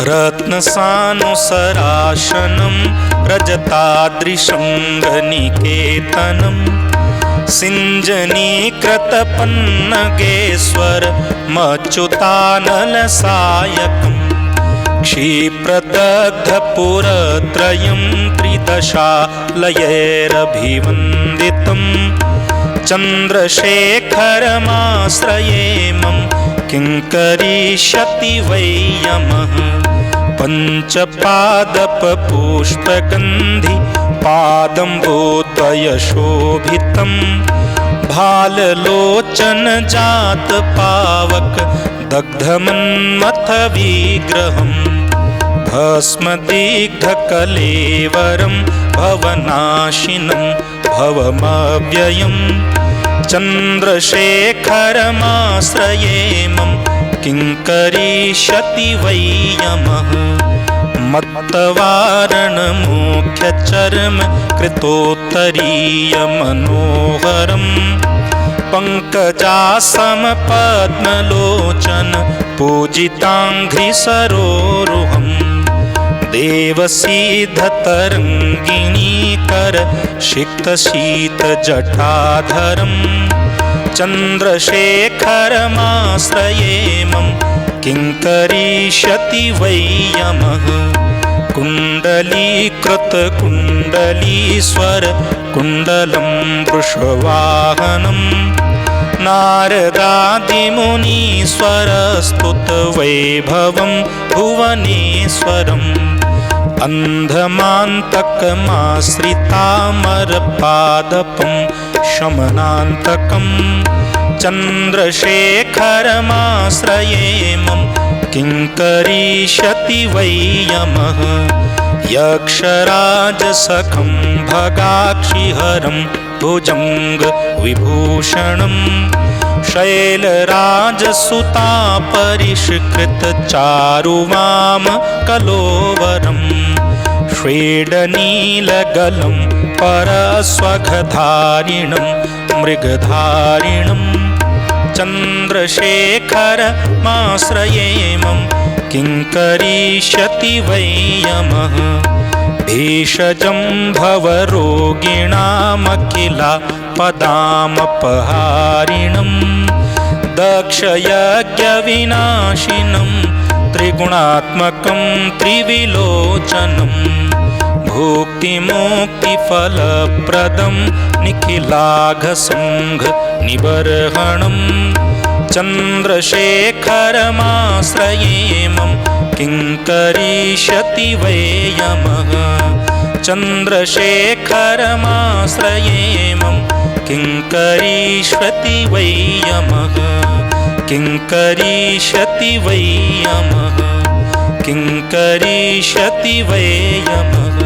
रत्नसानुसराशनं रजताद्रिशृङ्गनिकेतनं सिञ्जनीकृतपन्नगेश्वरमच्युतानलसायकम् क्षिप्रदग्धपुरत्रयं त्रिदशालयैरभिवन्दितं चन्द्रशेखरमाश्रयेमं किङ्करिष्यति वै यमः पञ्चपादपपुष्पगन्धि पादम्बोद्वयशोभितं भाललोचनजातपावक दग्धमन्मथविग्रहं भस्मदिग्धकलेवरं भवनाशिनं भवमव्ययं चन्द्रशेखरमाश्रयेमं किङ्करिष्यति वै यमः मत्तवारणमुख्यचर्म कृतोत्तरीयमनोहरं पङ्कजासमपद्मलोचन पूजिताङ्घ्रिसरोरुहं देवसीधतरङ्गिणीकर सिक्तशीतजटाधरं चन्द्रशेखरमाश्रयेमं किङ्करिष्यति वै यमः कुण्डलीकृतकुण्डलीश्वर कुण्डलं वृषवाहनं नारदादिमुनीश्वरस्तुतवैभवं भुवनेश्वरम् अन्धमान्तकमाश्रितामरपादपं शमनान्तकं चन्द्रशेखरमाश्रयेमं किङ्करिष्यति वै यमः यक्षराजसखं भगाक्षिहरं भुजङ्गविभूषणं शैलराजसुतापरिष्कृतचारुवामकलोवरं श्वेडनीलगलं परस्वघधारिणं मृगधारिणं चन्द्रशेखरमाश्रयेमं किङ्करिष्यति वै यमः भेषजं भवरोगिणामखिलापदामपहारिणं दक्षयज्ञविनाशिनं त्रिगुणात्मकं त्रिविलोचनं भुक्तिमुक्तिफलप्रदं निखिलाघसङ्घनिबर्हणं चन्द्रशेखरमाश्रयेमं किङ्करिष्यति वै यमः चन्द्रशेखरमाश्रयेमं किङ्करिष्यति वै यमः किङ्करिष्यति वै यमः किङ्करिष्यति वै यमः।